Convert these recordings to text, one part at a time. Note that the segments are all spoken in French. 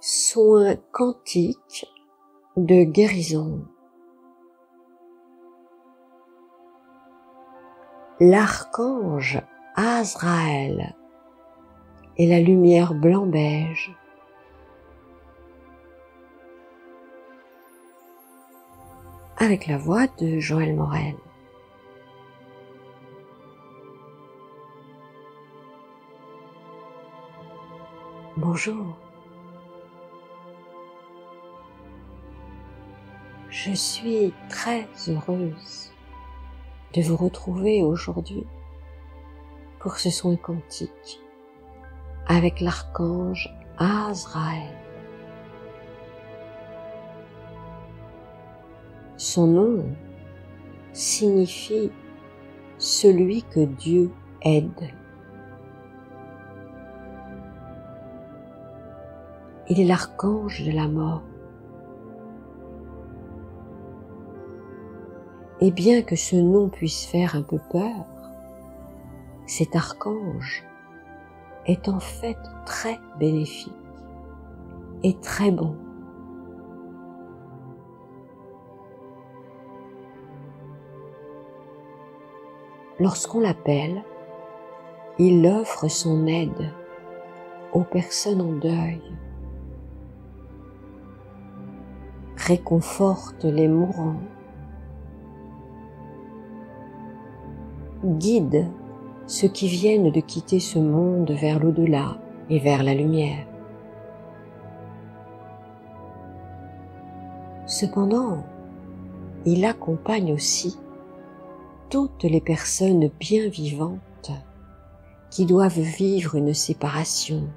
Soins quantiques de guérison. L'archange Azraël et la lumière blanc-beige avec la voix de Joël Morel. Bonjour. Je suis très heureuse de vous retrouver aujourd'hui pour ce soin quantique avec l'archange Azraël. Son nom signifie celui que Dieu aide. Il est l'archange de la mort. Et bien que ce nom puisse faire un peu peur, cet archange est en fait très bénéfique et très bon. Lorsqu'on l'appelle, il offre son aide aux personnes en deuil, réconforte les mourants, guide ceux qui viennent de quitter ce monde vers l'au-delà et vers la lumière. Cependant, il accompagne aussi toutes les personnes bien vivantes qui doivent vivre une séparation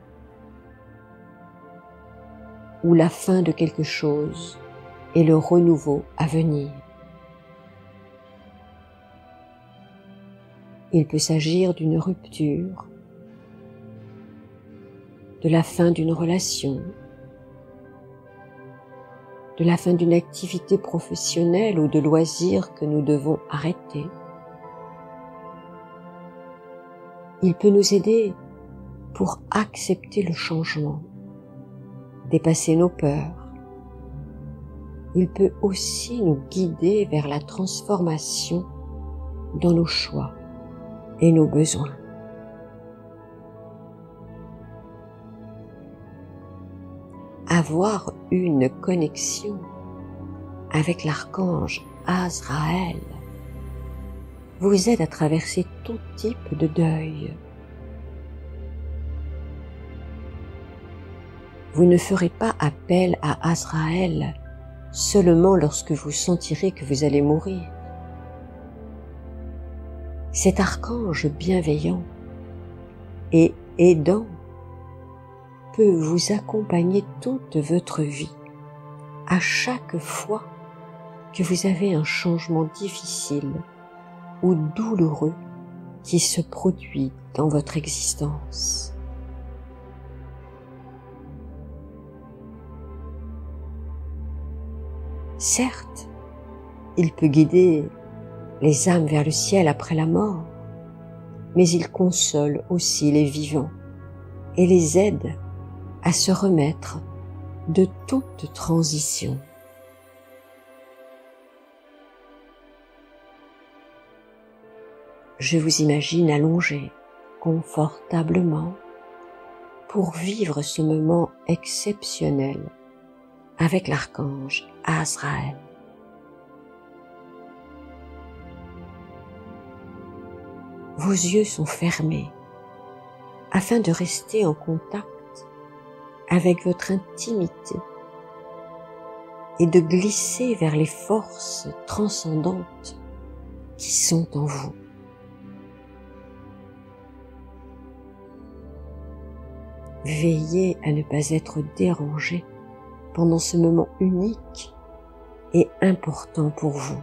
ou la fin de quelque chose et le renouveau à venir. Il peut s'agir d'une rupture, de la fin d'une relation, de la fin d'une activité professionnelle ou de loisir que nous devons arrêter. Il peut nous aider pour accepter le changement, dépasser nos peurs. Il peut aussi nous guider vers la transformation dans nos choix et nos besoins. Avoir une connexion avec l'archange Azraël vous aide à traverser tout type de deuil. Vous ne ferez pas appel à Azraël seulement lorsque vous sentirez que vous allez mourir. Cet archange bienveillant et aidant peut vous accompagner toute votre vie, à chaque fois que vous avez un changement difficile ou douloureux qui se produit dans votre existence. Certes, il peut guider les âmes vers le ciel après la mort, mais il console aussi les vivants et les aide à se remettre de toute transition. Je vous imagine allongé confortablement pour vivre ce moment exceptionnel avec l'archange Azraël. Vos yeux sont fermés afin de rester en contact avec votre intimité et de glisser vers les forces transcendantes qui sont en vous. Veillez à ne pas être dérangé pendant ce moment unique et important pour vous.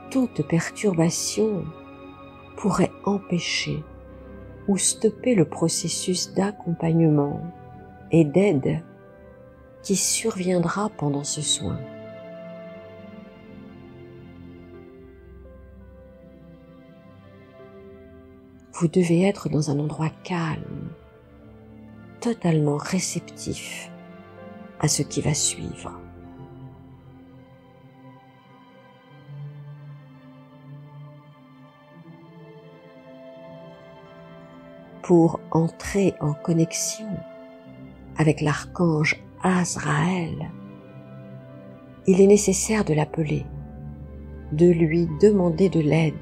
Toute perturbation pourrait empêcher ou stopper le processus d'accompagnement et d'aide qui surviendra pendant ce soin. vous devez être dans un endroit calme, totalement réceptif à ce qui va suivre. Pour entrer en connexion avec l'archange Azraël, il est nécessaire de l'appeler, de lui demander de l'aide,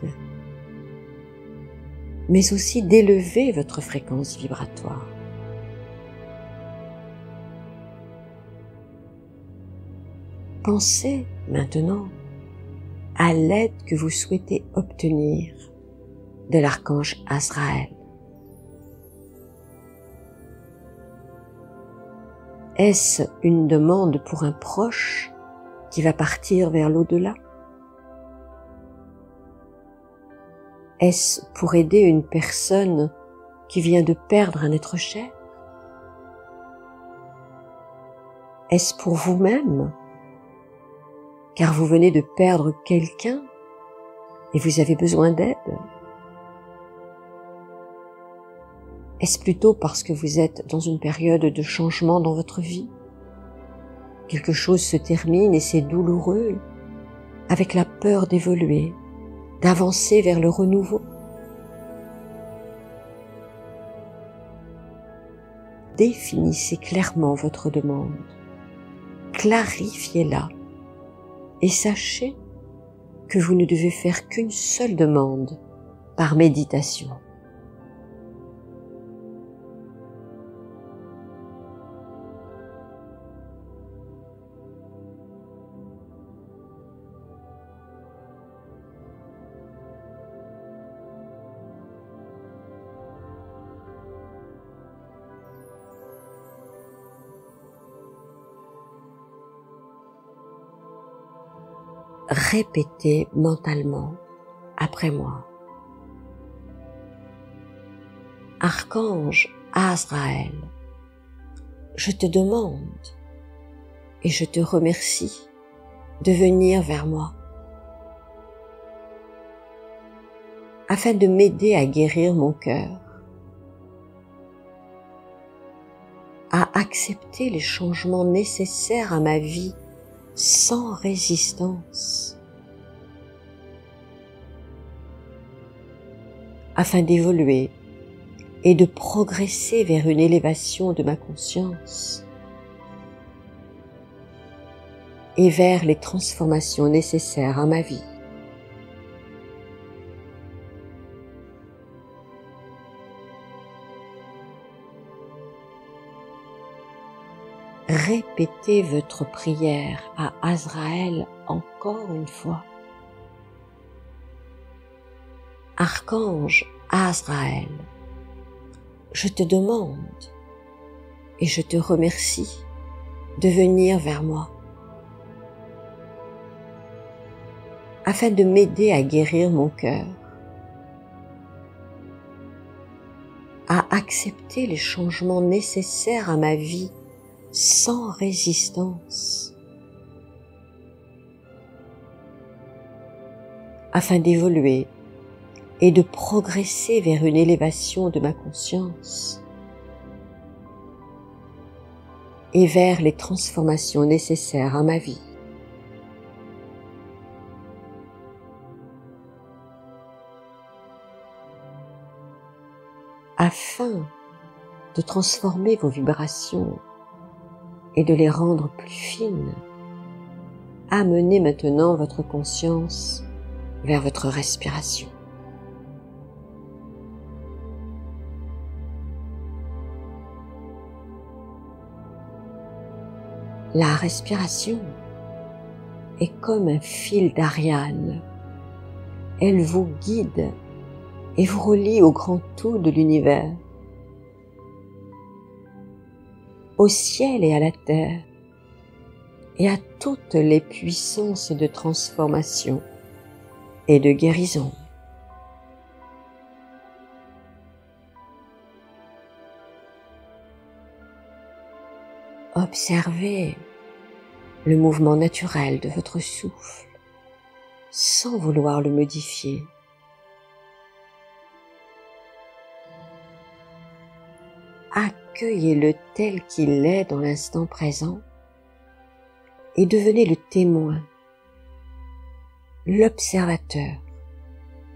mais aussi d'élever votre fréquence vibratoire. Pensez maintenant à l'aide que vous souhaitez obtenir de l'archange Azraël. Est-ce une demande pour un proche qui va partir vers l'au-delà? Est-ce pour aider une personne qui vient de perdre un être cher? Est-ce pour vous-même, car vous venez de perdre quelqu'un et vous avez besoin d'aide? Est-ce plutôt parce que vous êtes dans une période de changement dans votre vie? Quelque chose se termine et c'est douloureux, avec la peur d'évoluer, d'avancer vers le renouveau. Définissez clairement votre demande, clarifiez-la et sachez que vous ne devez faire qu'une seule demande par méditation. Répétez mentalement après moi. Archange Azraël, je te demande et je te remercie de venir vers moi afin de m'aider à guérir mon cœur, à accepter les changements nécessaires à ma vie sans résistance, afin d'évoluer et de progresser vers une élévation de ma conscience et vers les transformations nécessaires à ma vie. Répétez votre prière à Azraël encore une fois. Archange Azraël, je te demande et je te remercie de venir vers moi afin de m'aider à guérir mon cœur, à accepter les changements nécessaires à ma vie sans résistance, afin d'évoluer et de progresser vers une élévation de ma conscience et vers les transformations nécessaires à ma vie. Afin de transformer vos vibrations et de les rendre plus fines, amenez maintenant votre conscience vers votre respiration. La respiration est comme un fil d'Ariane. Elle vous guide et vous relie au grand tout de l'univers, au ciel et à la terre, et à toutes les puissances de transformation et de guérison. Observez le mouvement naturel de votre souffle, sans vouloir le modifier. accueillez-le tel qu'il est dans l'instant présent et devenez le témoin, l'observateur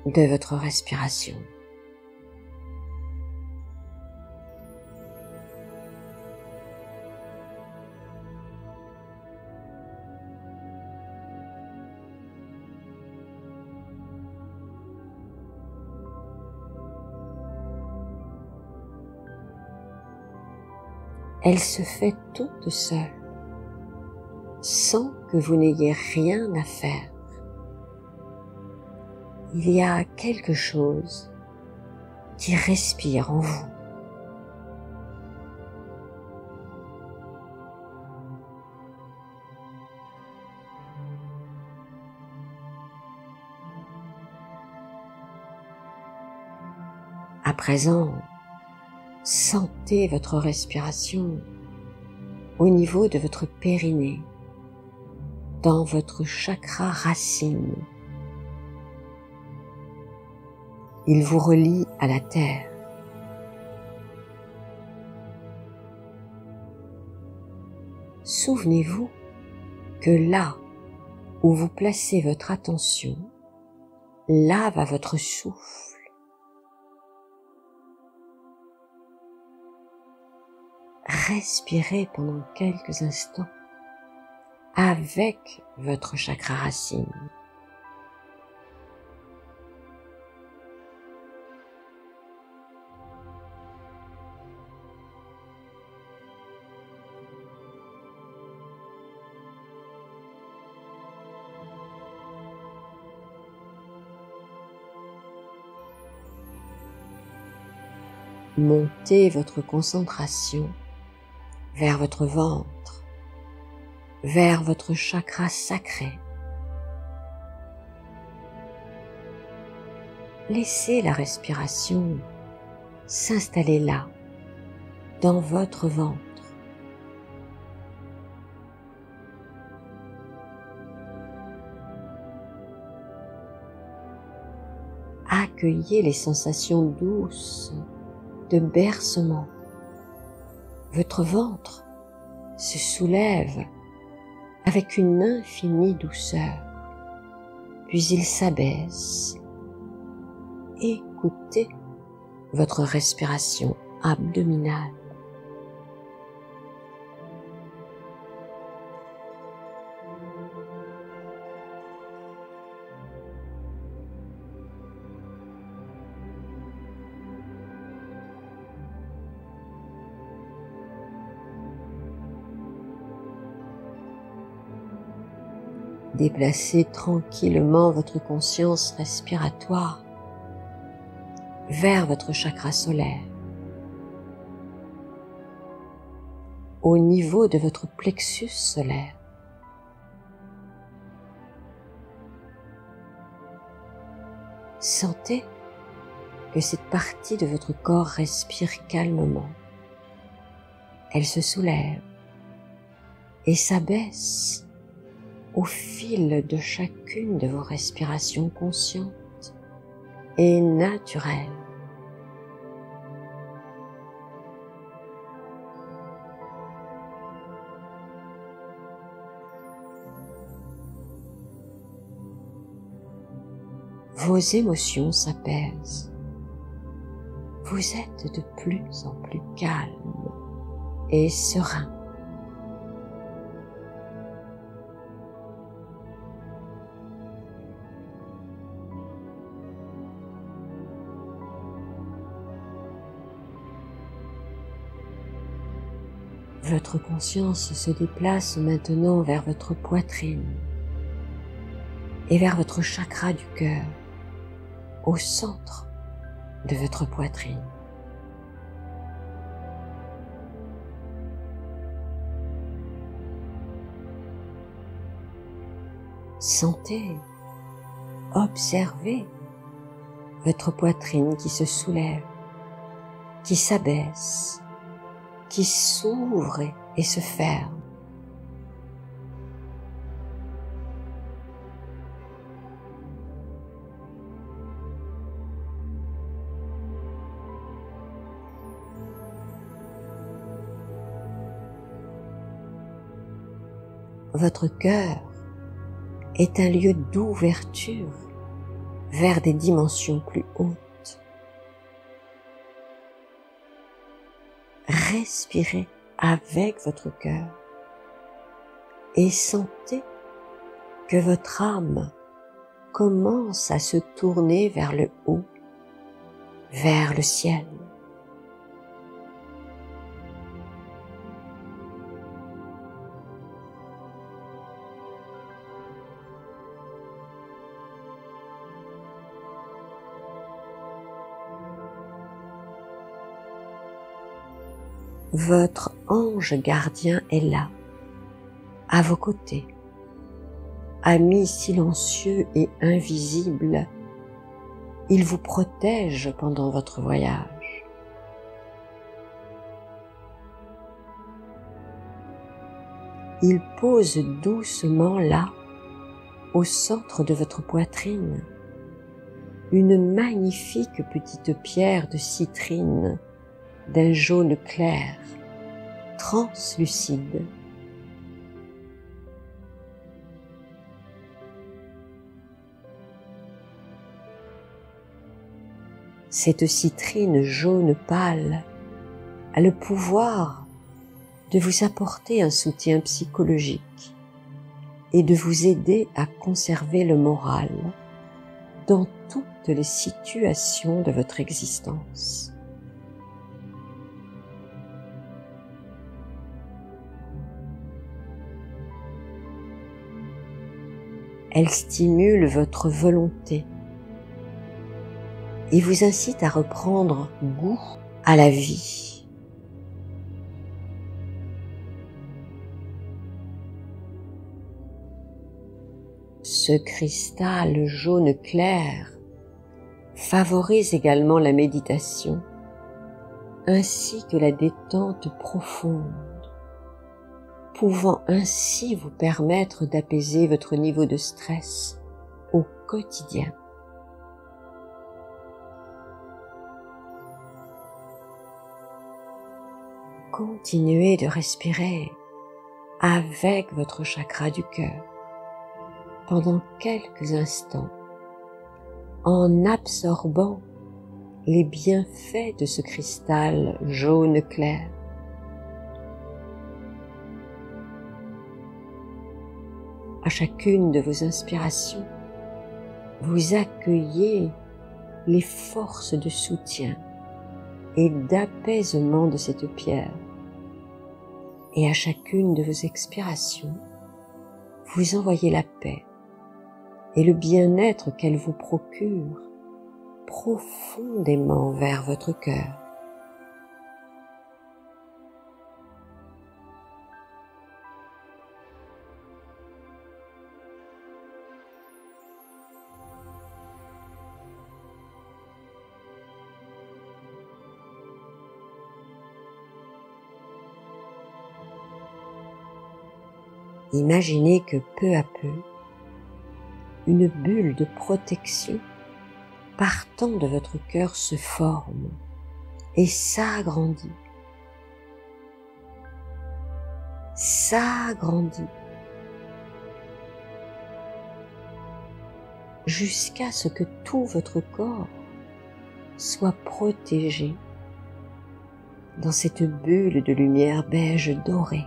de votre respiration. Elle se fait toute seule, sans que vous n'ayez rien à faire. Il y a quelque chose qui respire en vous. À présent, sentez votre respiration au niveau de votre périnée, dans votre chakra racine. Il vous relie à la terre. Souvenez-vous que là où vous placez votre attention, là va votre souffle. Respirez pendant quelques instants avec votre chakra racine. Montez votre concentration vers votre ventre, vers votre chakra sacré. Laissez la respiration s'installer là, dans votre ventre. Accueillez les sensations douces de bercement. Votre ventre se soulève avec une infinie douceur, puis il s'abaisse. Écoutez votre respiration abdominale. Déplacez tranquillement votre conscience respiratoire vers votre chakra solaire, au niveau de votre plexus solaire. Sentez que cette partie de votre corps respire calmement. Elle se soulève et s'abaisse au fil de chacune de vos respirations conscientes et naturelles. Vos émotions s'apaisent. Vous êtes de plus en plus calme et serein. Votre conscience se déplace maintenant vers votre poitrine et vers votre chakra du cœur, au centre de votre poitrine. Sentez, observez votre poitrine qui se soulève, qui s'abaisse, qui s'ouvre et se ferme. Votre cœur est un lieu d'ouverture vers des dimensions plus hautes. Respirez avec votre cœur et sentez que votre âme commence à se tourner vers le haut, vers le ciel. Votre ange gardien est là, à vos côtés. Ami silencieux et invisible, il vous protège pendant votre voyage. Il pose doucement là, au centre de votre poitrine, une magnifique petite pierre de citrine d'un jaune clair, translucide. Cette citrine jaune pâle a le pouvoir de vous apporter un soutien psychologique et de vous aider à conserver le moral dans toutes les situations de votre existence. Elle stimule votre volonté et vous incite à reprendre goût à la vie. Ce cristal jaune clair favorise également la méditation ainsi que la détente profonde, pouvant ainsi vous permettre d'apaiser votre niveau de stress au quotidien. Continuez de respirer avec votre chakra du cœur pendant quelques instants en absorbant les bienfaits de ce cristal jaune clair. À chacune de vos inspirations, vous accueillez les forces de soutien et d'apaisement de cette pierre. Et à chacune de vos expirations, vous envoyez la paix et le bien-être qu'elle vous procure profondément vers votre cœur. Imaginez que peu à peu, une bulle de protection partant de votre cœur se forme et s'agrandit, jusqu'à ce que tout votre corps soit protégé dans cette bulle de lumière beige dorée.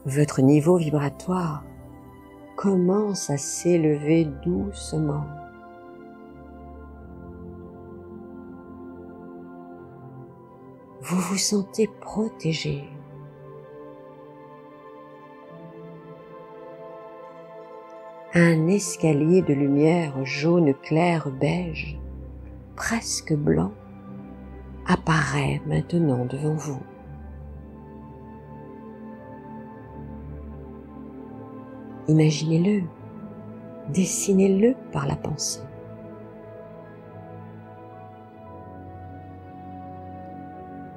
Votre niveau vibratoire commence à s'élever doucement. Vous vous sentez protégé. Un escalier de lumière jaune clair beige, presque blanc, apparaît maintenant devant vous. Imaginez-le, dessinez-le par la pensée.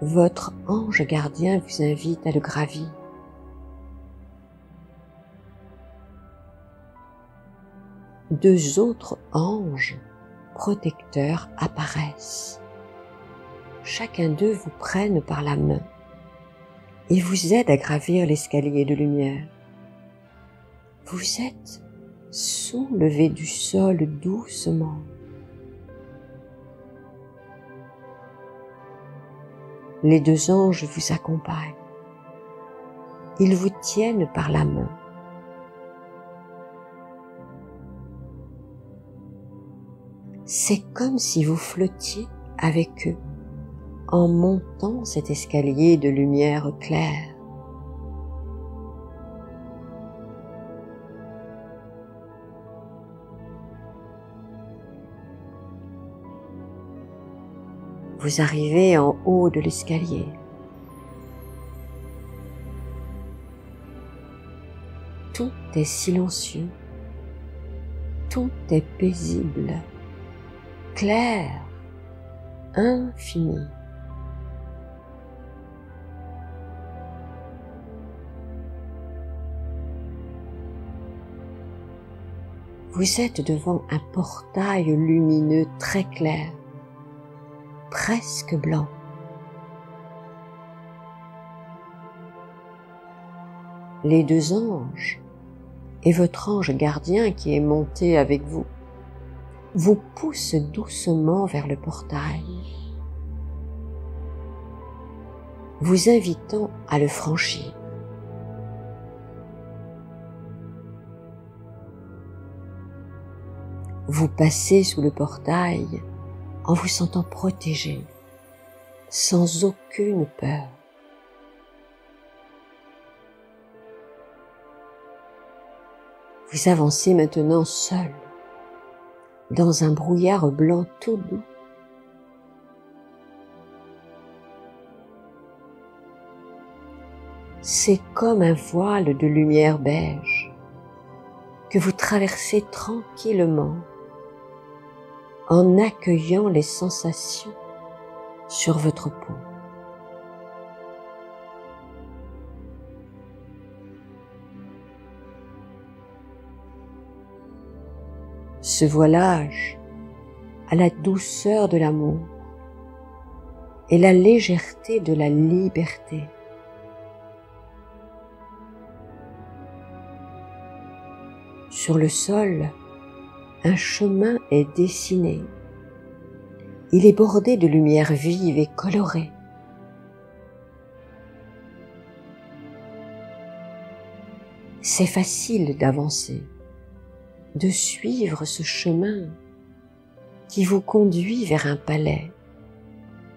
Votre ange gardien vous invite à le gravir. Deux autres anges protecteurs apparaissent. Chacun d'eux vous prenne par la main et vous aide à gravir l'escalier de lumière. Vous êtes soulevé du sol doucement. Les deux anges vous accompagnent. Ils vous tiennent par la main. C'est comme si vous flottiez avec eux en montant cet escalier de lumière claire. Vous arrivez en haut de l'escalier. Tout est silencieux, tout est paisible, clair, infini. Vous êtes devant un portail lumineux très clair, presque blanc. Les deux anges et votre ange gardien qui est monté avec vous vous poussent doucement vers le portail, vous invitant à le franchir. Vous passez sous le portail en vous sentant protégé, sans aucune peur. Vous avancez maintenant seul, dans un brouillard blanc tout doux. C'est comme un voile de lumière beige que vous traversez tranquillement en accueillant les sensations sur votre peau. Ce voilage a la douceur de l'amour et la légèreté de la liberté. Sur le sol, un chemin est dessiné. Il est bordé de lumière vive et colorée. C'est facile d'avancer, de suivre ce chemin qui vous conduit vers un palais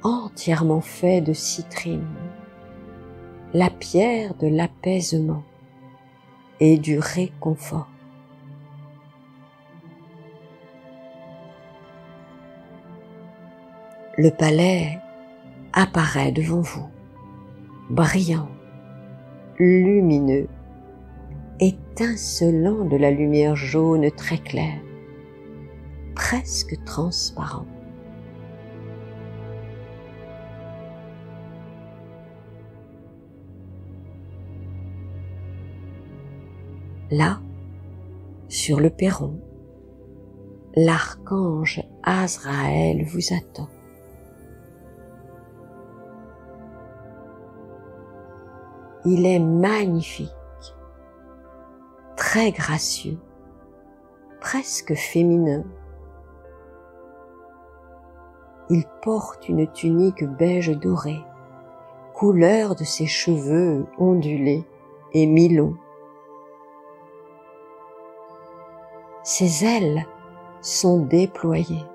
entièrement fait de citrine, la pierre de l'apaisement et du réconfort. Le palais apparaît devant vous, brillant, lumineux, étincelant de la lumière jaune très claire, presque transparent. Là, sur le perron, l'archange Azraël vous attend. Il est magnifique, très gracieux, presque féminin. Il porte une tunique beige dorée, couleur de ses cheveux ondulés et mi-longs. Ses ailes sont déployées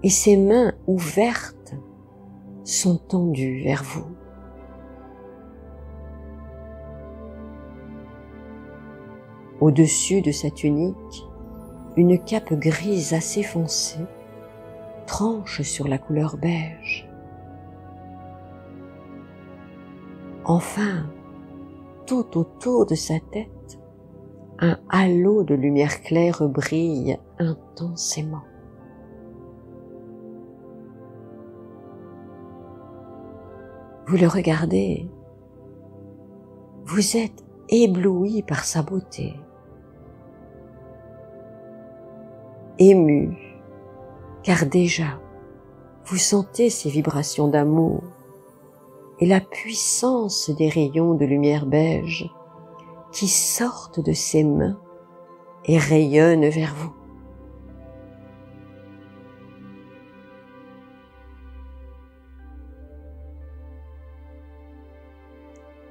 et ses mains ouvertes sont tendues vers vous. Au-dessus de sa tunique, une cape grise assez foncée tranche sur la couleur beige. Enfin, tout autour de sa tête, un halo de lumière claire brille intensément. Vous le regardez, vous êtes ébloui par sa beauté, ému car déjà, vous sentez ces vibrations d'amour et la puissance des rayons de lumière beige qui sortent de ses mains et rayonnent vers vous.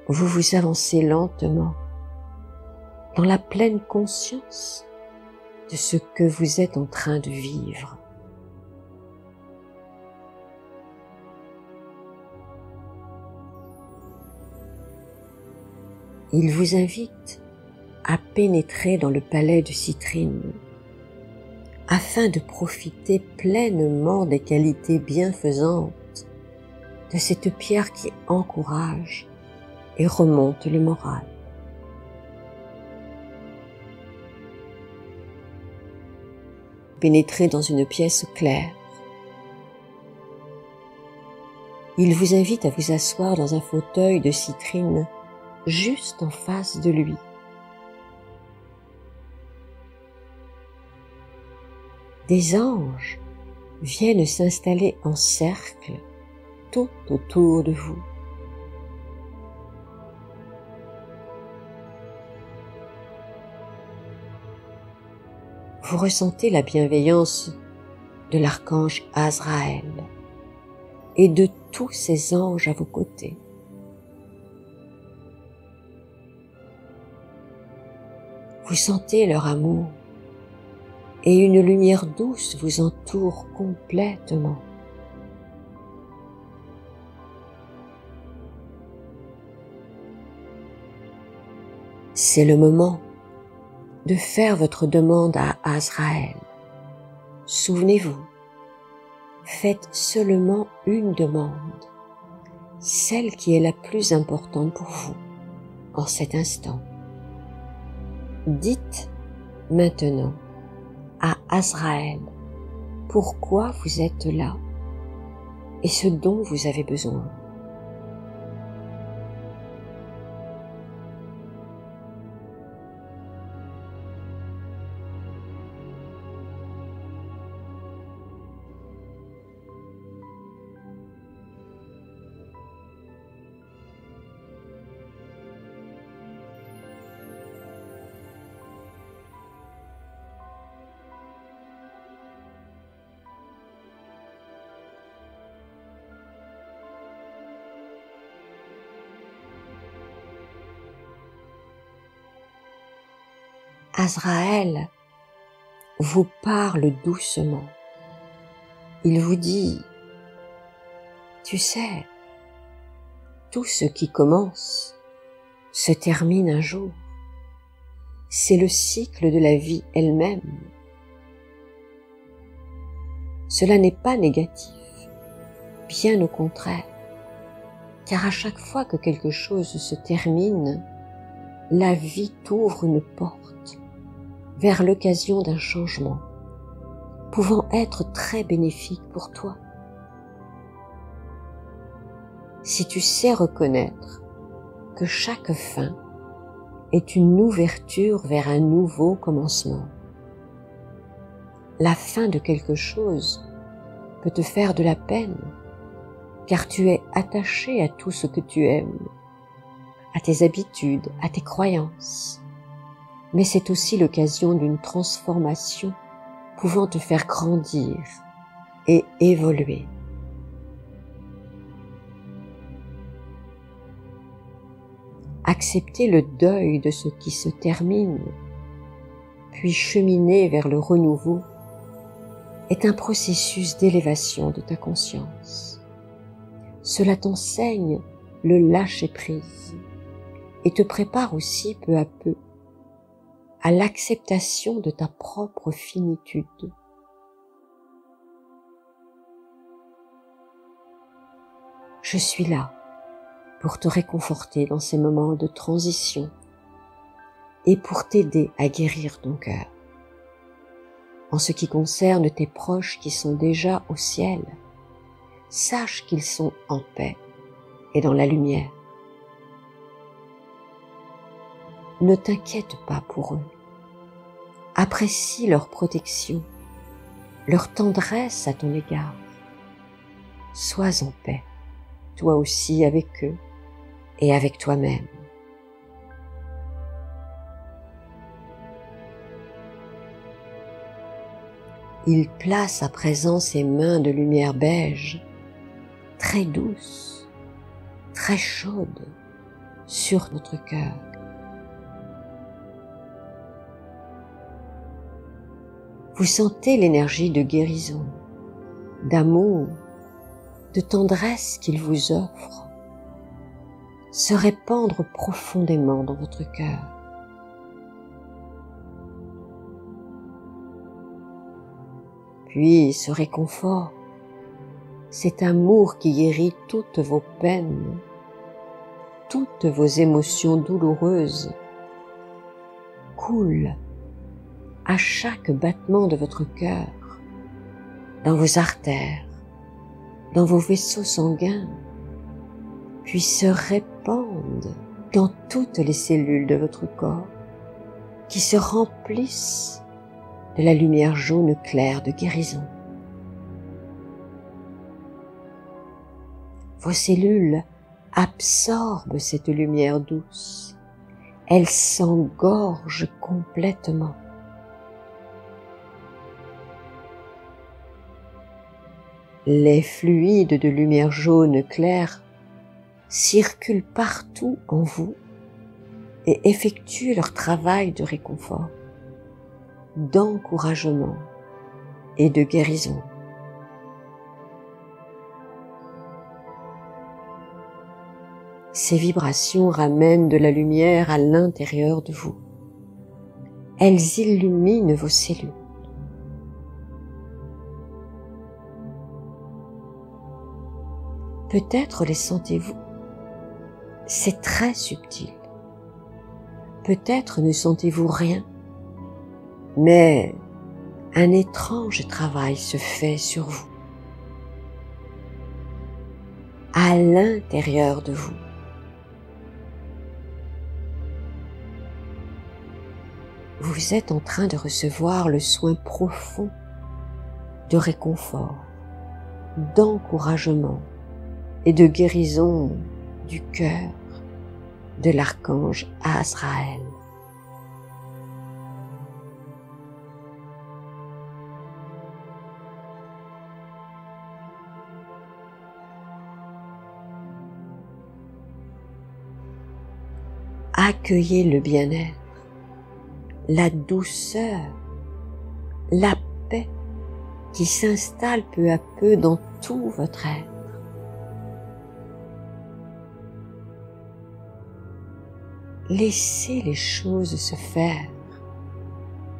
Vous vous avancez lentement dans la pleine conscience de ce que vous êtes en train de vivre. Il vous invite à pénétrer dans le palais de Citrine afin de profiter pleinement des qualités bienfaisantes de cette pierre qui encourage et remonte le moral. Pénétrez dans une pièce claire. Il vous invite à vous asseoir dans un fauteuil de citrine juste en face de lui. Des anges viennent s'installer en cercle tout autour de vous. Vous ressentez la bienveillance de l'archange Azraël et de tous ses anges à vos côtés. Vous sentez leur amour et une lumière douce vous entoure complètement. C'est le moment de faire votre demande à Azraël. Souvenez-vous, faites seulement une demande, celle qui est la plus importante pour vous en cet instant. Dites maintenant à Azraël pourquoi vous êtes là et ce dont vous avez besoin. Azraël vous parle doucement. Il vous dit, tu sais, tout ce qui commence se termine un jour. C'est le cycle de la vie elle-même. Cela n'est pas négatif, bien au contraire, car à chaque fois que quelque chose se termine, la vie t'ouvre une porte vers l'occasion d'un changement, pouvant être très bénéfique pour toi. Si tu sais reconnaître que chaque fin est une ouverture vers un nouveau commencement, la fin de quelque chose peut te faire de la peine, car tu es attaché à tout ce que tu aimes, à tes habitudes, à tes croyances. Mais c'est aussi l'occasion d'une transformation pouvant te faire grandir et évoluer. Accepter le deuil de ce qui se termine, puis cheminer vers le renouveau, est un processus d'élévation de ta conscience. Cela t'enseigne le lâcher-prise et te prépare aussi peu à peu à l'acceptation de ta propre finitude. Je suis là pour te réconforter dans ces moments de transition et pour t'aider à guérir ton cœur. En ce qui concerne tes proches qui sont déjà au ciel, sache qu'ils sont en paix et dans la lumière. Ne t'inquiète pas pour eux. Apprécie leur protection leur tendresse à ton égard. Sois en paix, toi aussi avec eux et avec toi-même. Il place à présent ses mains de lumière beige, très douces, très chaudes, sur notre cœur. Vous sentez l'énergie de guérison, d'amour, de tendresse qu'il vous offre se répandre profondément dans votre cœur. Puis ce réconfort, cet amour qui guérit toutes vos peines, toutes vos émotions douloureuses, coule à chaque battement de votre cœur, dans vos artères, dans vos vaisseaux sanguins, puis se répandent dans toutes les cellules de votre corps, qui se remplissent de la lumière jaune claire de guérison. Vos cellules absorbent cette lumière douce, elles s'engorgent complètement. Les fluides de lumière jaune claire circulent partout en vous et effectuent leur travail de réconfort, d'encouragement et de guérison. Ces vibrations ramènent de la lumière à l'intérieur de vous. Elles illuminent vos cellules. Peut-être les sentez-vous. C'est très subtil. Peut-être ne sentez-vous rien, mais un étrange travail se fait sur vous, à l'intérieur de vous. Vous êtes en train de recevoir le soin profond de réconfort, d'encouragement et de guérison du cœur de l'archange Azraël. Accueillez le bien-être, la douceur, la paix qui s'installe peu à peu dans tout votre être. Laissez les choses se faire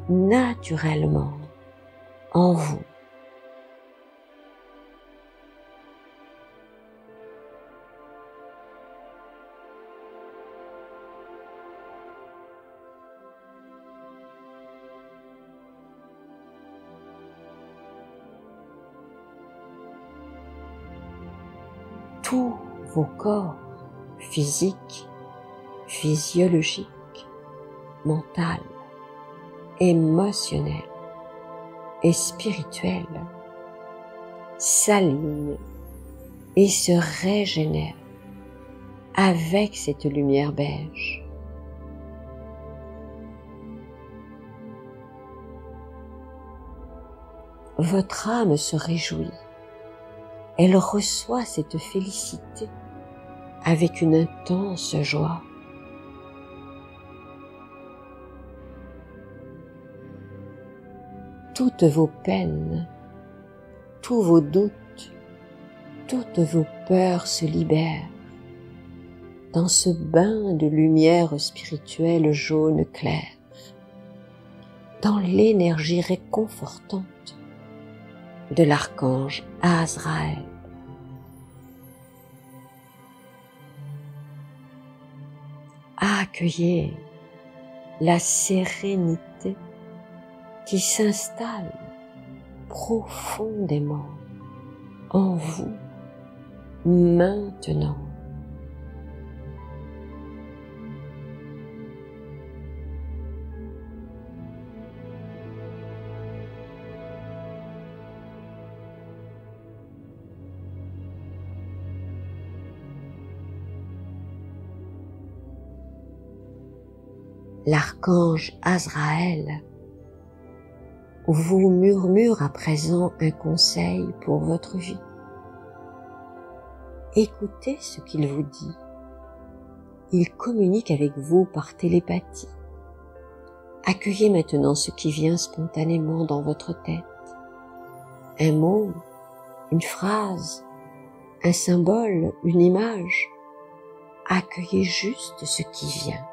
naturellement en vous. Tous vos corps physiques, physiologiques, mental, émotionnel et spirituel s'alignent et se régénèrent avec cette lumière beige. Votre âme se réjouit, elle reçoit cette félicité avec une intense joie. Toutes vos peines, tous vos doutes, toutes vos peurs se libèrent dans ce bain de lumière spirituelle jaune clair, dans l'énergie réconfortante de l'archange Azraël. Accueillez la sérénité qui s'installe profondément en vous maintenant. l'archange Azraël vous murmure à présent un conseil pour votre vie. Écoutez ce qu'il vous dit. Il communique avec vous par télépathie. Accueillez maintenant ce qui vient spontanément dans votre tête. Un mot, une phrase, un symbole, une image. Accueillez juste ce qui vient.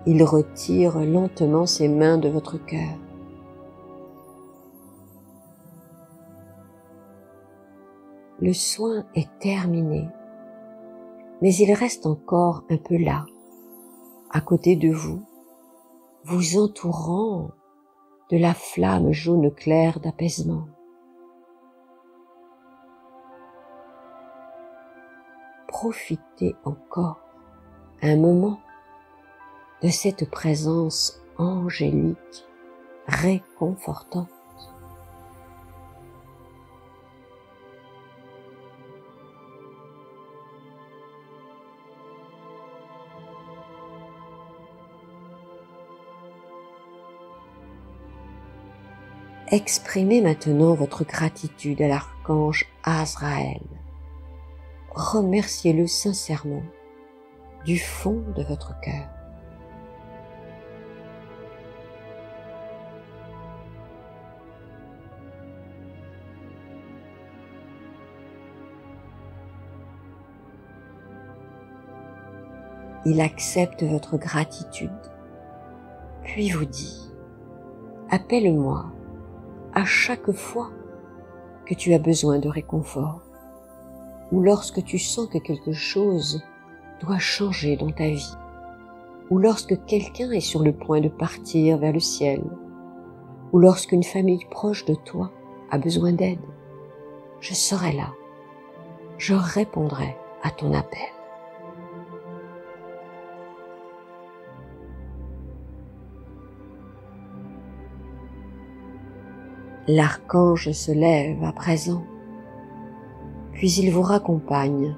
Il retire lentement ses mains de votre cœur. Le soin est terminé, mais il reste encore un peu là, à côté de vous, vous entourant de la flamme jaune clair d'apaisement. Profitez encore un moment de cette présence angélique réconfortante. Exprimez maintenant votre gratitude à l'archange Azraël. Remerciez-le sincèrement du fond de votre cœur. Il accepte votre gratitude, puis vous dit « Appelle-moi à chaque fois que tu as besoin de réconfort ou lorsque tu sens que quelque chose doit changer dans ta vie ou lorsque quelqu'un est sur le point de partir vers le ciel ou lorsqu'une famille proche de toi a besoin d'aide. Je serai là, je répondrai à ton appel. » L'archange se lève à présent, puis il vous raccompagne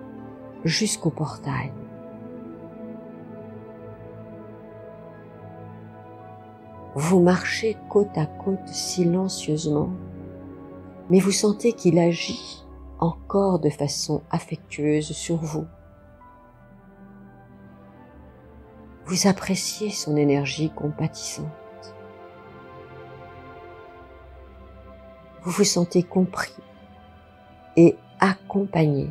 jusqu'au portail. Vous marchez côte à côte silencieusement, mais vous sentez qu'il agit encore de façon affectueuse sur vous. Vous appréciez son énergie compatissante. Vous vous sentez compris et accompagné.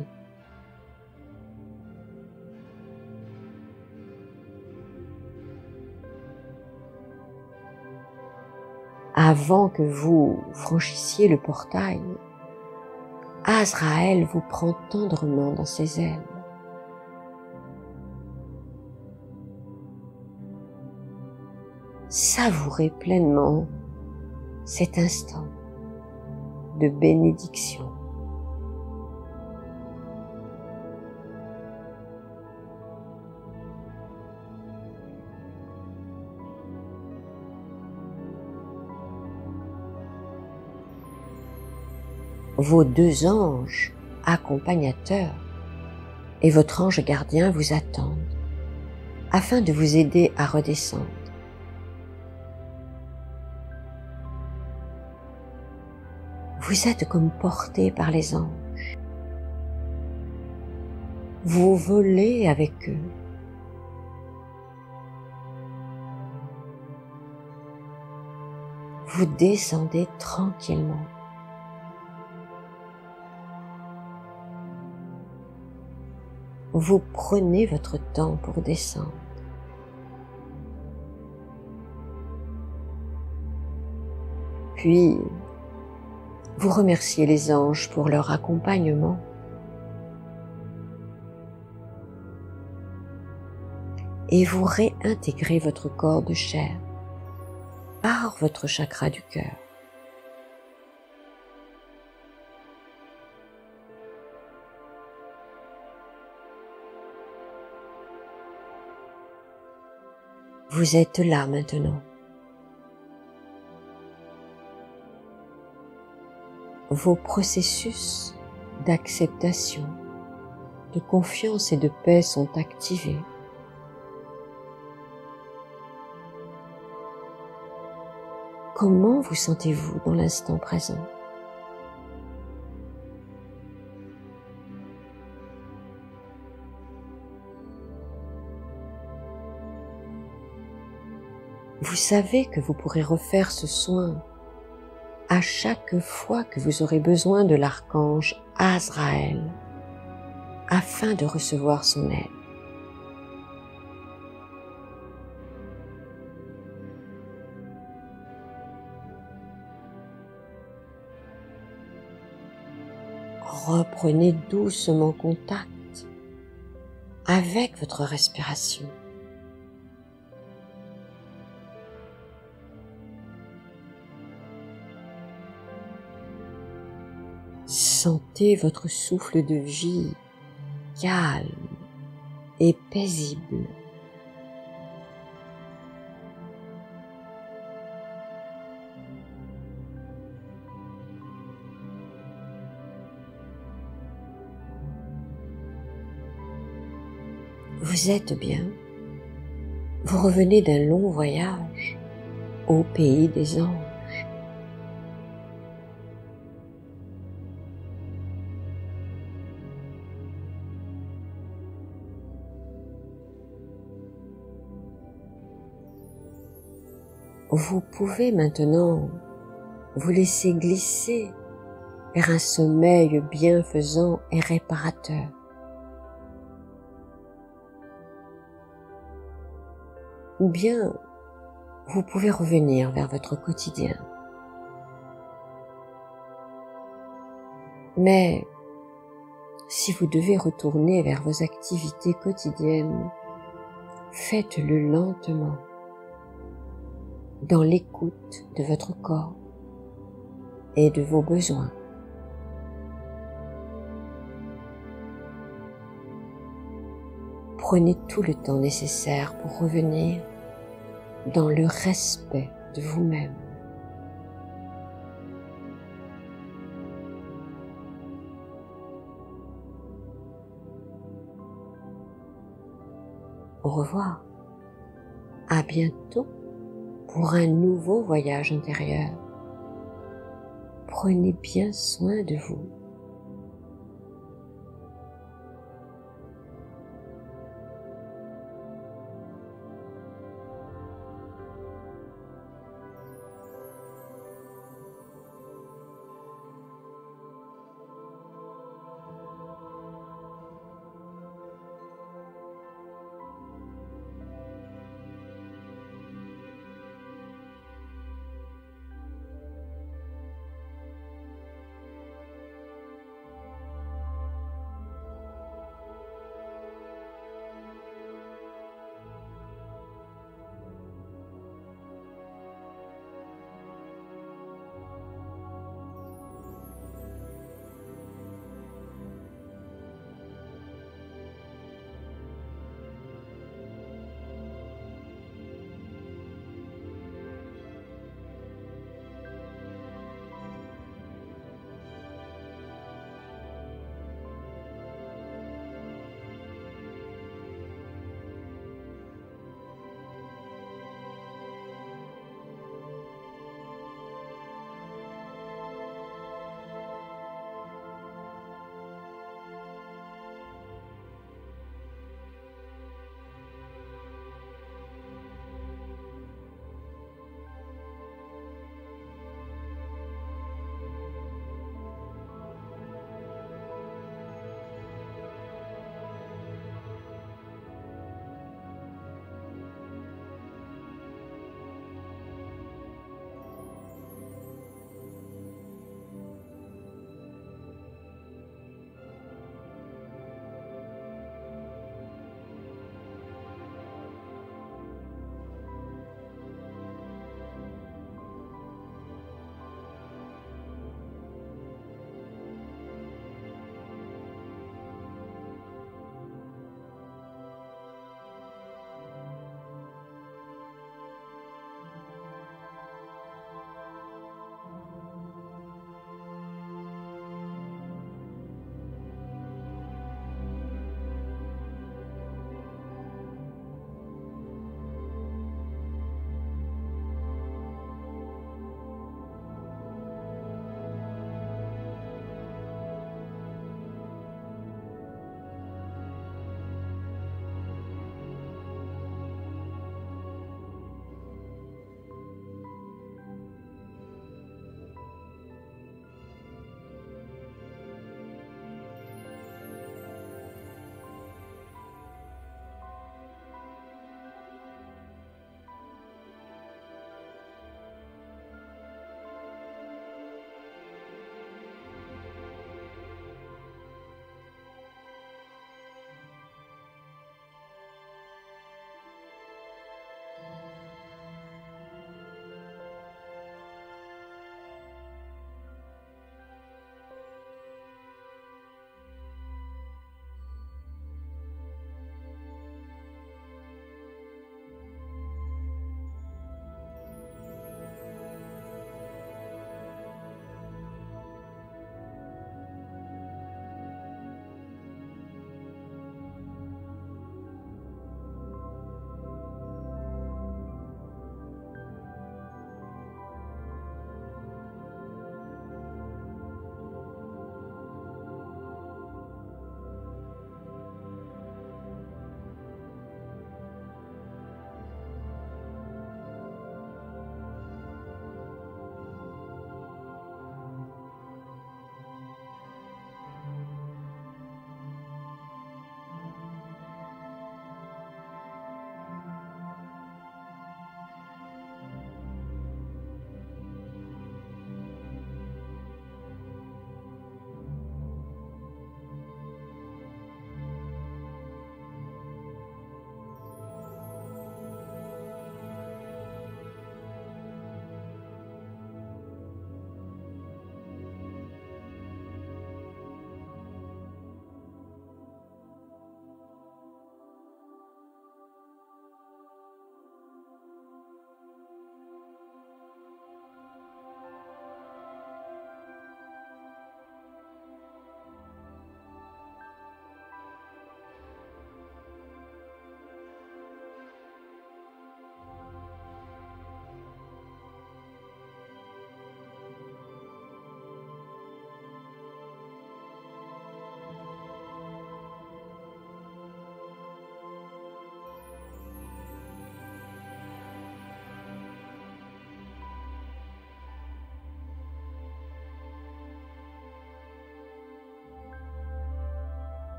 Avant que vous franchissiez le portail, Azraël vous prend tendrement dans ses ailes. Savourez pleinement cet instant de bénédiction. Vos deux anges accompagnateurs et votre ange gardien vous attendent afin de vous aider à redescendre. Vous êtes comme porté par les anges. Vous volez avec eux. Vous descendez tranquillement. Vous prenez votre temps pour descendre. Puis, vous remerciez les anges pour leur accompagnement. Et vous réintégrez votre corps de chair par votre chakra du cœur. Vous êtes là maintenant. Vos processus d'acceptation, de confiance et de paix sont activés. Comment vous sentez-vous dans l'instant présent? Vous savez que vous pourrez refaire ce soin à chaque fois que vous aurez besoin de l'archange Azraël afin de recevoir son aide. Reprenez doucement contact avec votre respiration. Sentez votre souffle de vie calme et paisible. Vous êtes bien. Vous revenez d'un long voyage au pays des anges. Vous pouvez maintenant vous laisser glisser vers un sommeil bienfaisant et réparateur. Ou bien, vous pouvez revenir vers votre quotidien. Mais, si vous devez retourner vers vos activités quotidiennes, faites-le lentement, dans l'écoute de votre corps et de vos besoins. Prenez tout le temps nécessaire pour revenir dans le respect de vous-même. Au revoir. À bientôt pour un nouveau voyage intérieur. Prenez bien soin de vous.